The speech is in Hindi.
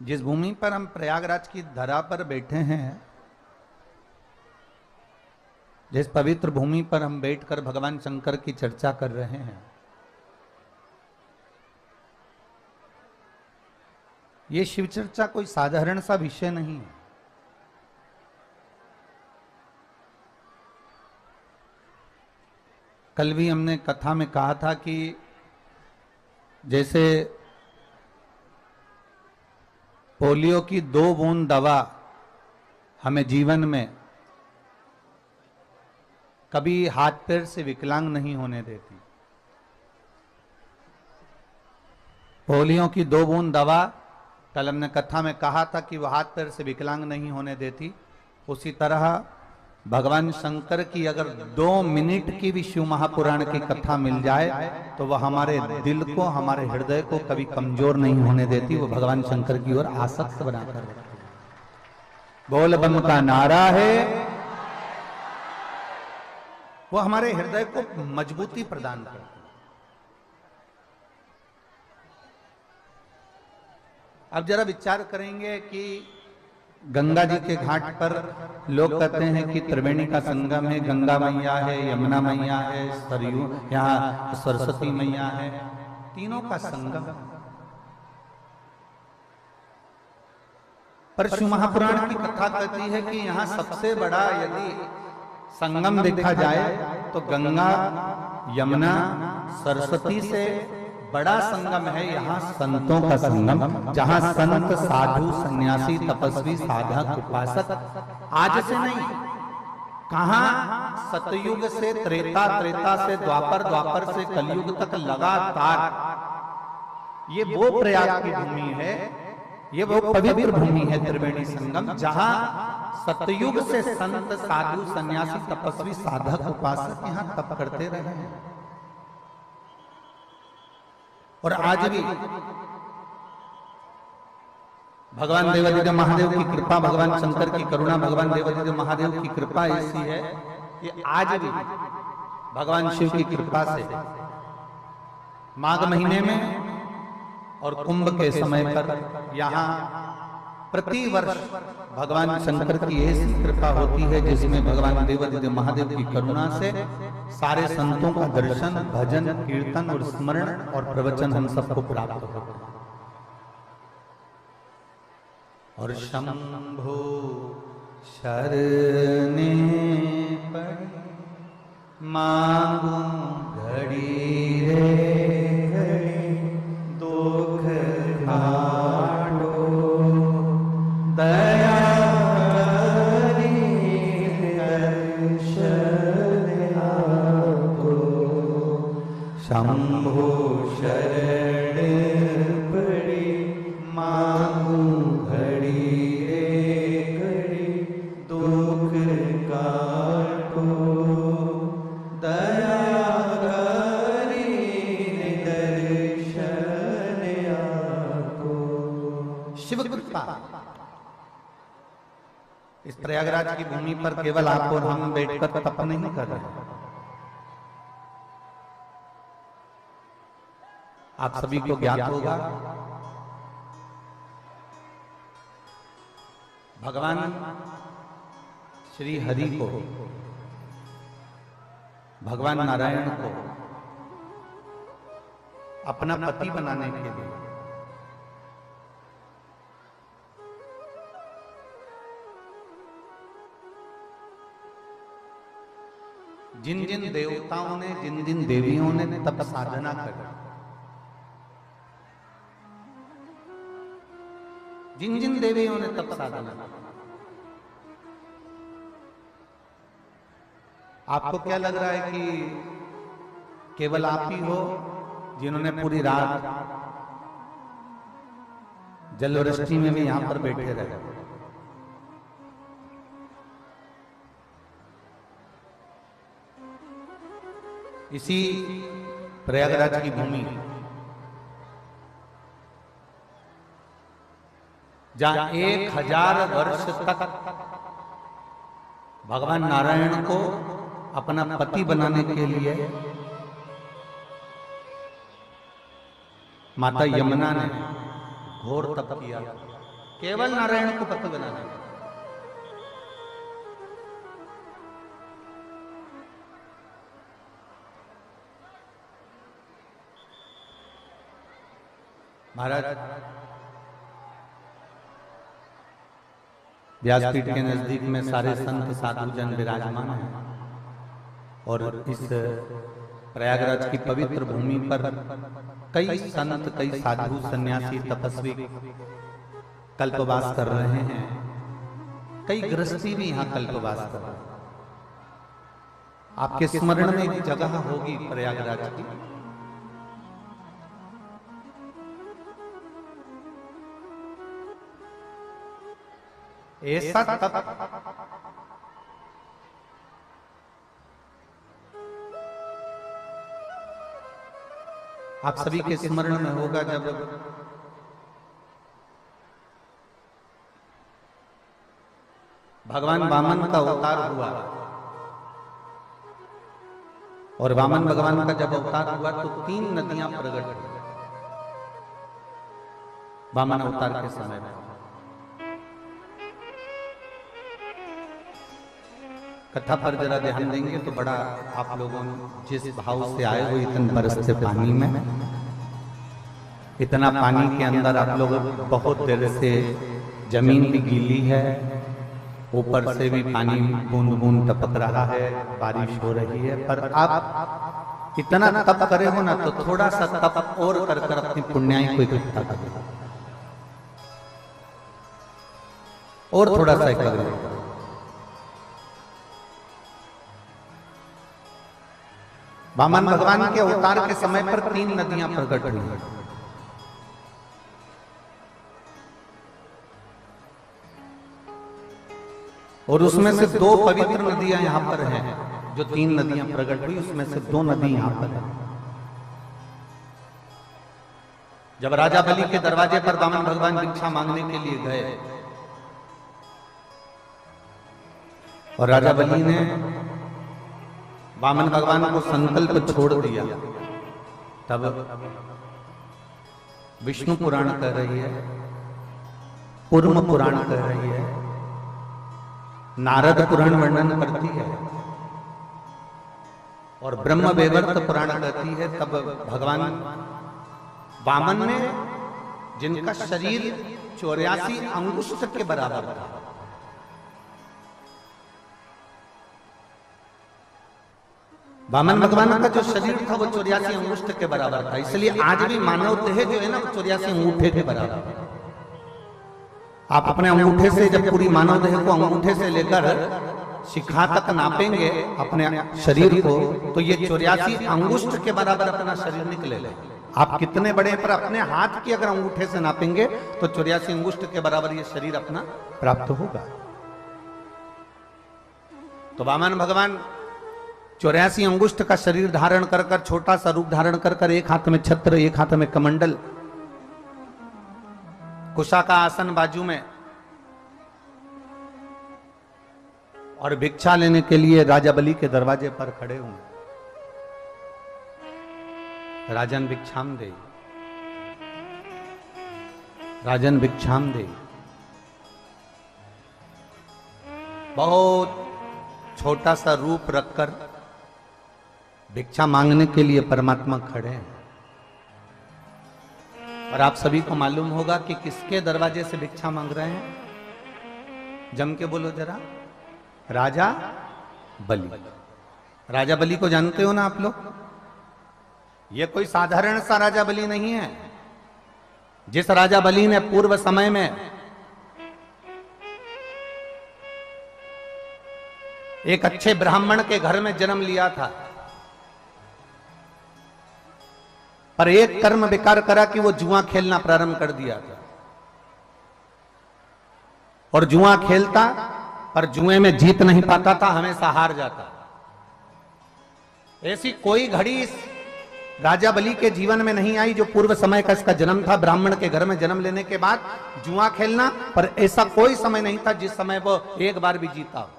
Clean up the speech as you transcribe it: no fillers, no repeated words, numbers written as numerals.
जिस भूमि पर हम प्रयागराज की धरा पर बैठे हैं, जिस पवित्र भूमि पर हम बैठकर भगवान शंकर की चर्चा कर रहे हैं, ये शिव चर्चा कोई साधारण सा विषय नहीं है। कल भी हमने कथा में कहा था कि जैसे पोलियो की 2 बूंद दवा हमें जीवन में कभी हाथ पैर से विकलांग नहीं होने देती। पोलियो की 2 बूंद दवा कल हमने कथा में कहा था कि वह हाथ पैर से विकलांग नहीं होने देती। उसी तरह भगवान शंकर की अगर 2 मिनट की भी शिव महापुराण की कथा मिल जाए तो वह हमारे दिल को, हमारे हृदय को कभी कमजोर नहीं होने देती। वो भगवान शंकर की ओर आसक्त बनाकर रखती है। बोल बम का नारा है, वो हमारे हृदय को मजबूती प्रदान करती है। अब जरा विचार करेंगे कि गंगा जी के घाट पर लोग कहते हैं कि त्रिवेणी का संगम है, गंगा मैया है, यमुना मैया है, सरयू, यहाँ सरस्वती मैया है, तीनों का संगम। पर शिव महापुराण की कथा कहती है कि यहाँ सबसे बड़ा यदि संगम देखा जाए तो गंगा, यमुना, सरस्वती से बड़ा संगम है यहाँ संतों का संगम, जहाँ संत, साधु, सन्यासी, तपस्वी, साधक, उपासक आज से नहीं, कहाँ सतयुग से त्रेता, त्रेता से द्वापर, द्वापर से कलयुग तक लगातार ये वो प्रयाग की भूमि है, ये वो पवित्र भूमि है त्रिवेणी संगम, जहाँ सतयुग से संत, साधु, सन्यासी, तपस्वी, साधक, उपासक यहाँ तप करते रहे हैं। और आज भी भगवान देवादिदेव महादेव की कृपा, भगवान शंकर की करुणा, भगवान देवादिदेव महादेव की कृपा ऐसी है कि आज भी भगवान शिव की कृपा से माघ महीने में और कुंभ के समय पर यहाँ प्रतिवर्ष भगवान शंकर की ऐसी कृपा होती है जिसमें भगवान देवादिदेव महादेव की करुणा से सारे संतों का दर्शन, भजन, कीर्तन और स्मरण और प्रवचन हम सबको प्राप्त होता है। और शंभो शरणे पड़ी मांगू घड़ी रे घड़ी, दुख हाटो दया शंभो शरण पड़ी मांगू घड़ी रे घड़ी, दुख काटो दया करी दर्शन आपको। शिव कृपा इस प्रयागराज की भूमि पर केवल आप और हम बैठकर तप नहीं कर रहे, आप सभी को ज्ञात होगा भगवान श्री हरि को, भगवान नारायण को अपना पति बनाने के लिए जिन जिन देवताओं ने, जिन जिन देवियों ने तप साधना करी, जिन जिन देवियों ने तप साधना, आपको क्या लग रहा है कि केवल आप ही हो जिन्होंने पूरी रात जलवृष्टि में भी यहां पर बैठे रहे? इसी प्रयागराज की भूमि जहां 1000 वर्ष तक भगवान नारायण को अपना पति बनाने के लिए माता यमुना ने घोर तप किया। केवल नारायण को पति बनाने का। महाराज व्यासपीठ के नजदीक में सारे संत साधु जन विराजमान हैं और इस प्रयागराज की पवित्र भूमि पर कई संत, कई साधु, सन्यासी, तपस्वी कल्पवास कर रहे हैं। कई गृहस्थी भी यहाँ कल्पवास कर रहे हैं। आपके स्मरण में एक जगह होगी प्रयागराज की, ऐसा तप आप सभी के स्मरण में होगा जब भगवान वामन का अवतार हुआ। और वामन भगवान का जब अवतार हुआ तो 3 नदियां प्रकट हुई वामन अवतार के समय में। कथा पर जरा ध्यान देंगे तो बड़ा आप लोगों जिस भाव से आए हो, इतने बरसते पानी में, इतना पानी के अंदर आप लोग बहुत देर से, जमीन भी गीली है, ऊपर से भी पानी बूंद बूंद टपक रहा है, बारिश हो रही है, पर आप इतना तप करे हो ना तो थोड़ा सा तप और कर कर अपनी पुण्याई को इकट्ठा करो और थोड़ा सा करो। वामन भगवान के अवतार के समय पर 3 नदियां प्रकट हुई। और उसमें से 2 पवित्र नदियां यहां पर हैं। जो 3 नदियां प्रकट हुई उसमें से 2 नदी यहां पर है। जब राजा बलि के दरवाजे पर वामन भगवान भिक्षा मांगने के लिए गए और राजा बलि ने वामन भगवान को संकल्प छोड़ दिया, तब विष्णु पुराण कह रही है, कूर्म पुराण कह रही है, नारद पुराण वर्णन करती है और ब्रह्म वैवर्त पुराण कहती है। तब भगवान वामन ने, जिनका शरीर 84 अंगुष्ठ के बराबर था, वामन भगवान का जो शरीर था वो 84 अंगुष्ठ के बराबर था। इसलिए आज भी मानव देह जो है ना वो 84 अंगूठे के बराबर है। आप अपने अंगूठे से जब पूरी मानव देह को अंगूठे से लेकर शिखा तक नापेंगे अपने शरीर को, तो ये 84 अंगुष्ठ के बराबर अपना शरीर निकलेगा। आप कितने बड़े, पर अपने हाथ की अगर अंगूठे से नापेंगे तो 84 अंगुष्ठ के बराबर ये शरीर अपना प्राप्त होगा। तो वामन भगवान 84 अंगुष्ठ का शरीर धारण कर कर, छोटा सा रूप धारण कर कर, एक हाथ में छत्र, एक हाथ में कमंडल, कुशा का आसन बाजू में, और भिक्षा लेने के लिए राजा बलि के दरवाजे पर खड़े हुए। राजन भिक्षाम दे, राजन भिक्षाम दे। बहुत छोटा सा रूप रखकर भिक्षा मांगने के लिए परमात्मा खड़े हैं। और आप सभी को मालूम होगा कि किसके दरवाजे से भिक्षा मांग रहे हैं? जम के बोलो जरा। राजा बलि। राजा बलि को जानते हो ना आप लोग? ये कोई साधारण सा राजा बलि नहीं है। जिस राजा बलि ने पूर्व समय में एक अच्छे ब्राह्मण के घर में जन्म लिया था, पर एक कर्म विकार करा कि वो जुआ खेलना प्रारंभ कर दिया था। और जुआ खेलता, पर जुए में जीत नहीं पाता था, हमेशा हार जाता। ऐसी कोई घड़ी इस राजा बलि के जीवन में नहीं आई जो पूर्व समय का इसका जन्म था। ब्राह्मण के घर में जन्म लेने के बाद जुआ खेलना, पर ऐसा कोई समय नहीं था जिस समय वो एक बार भी जीता हो।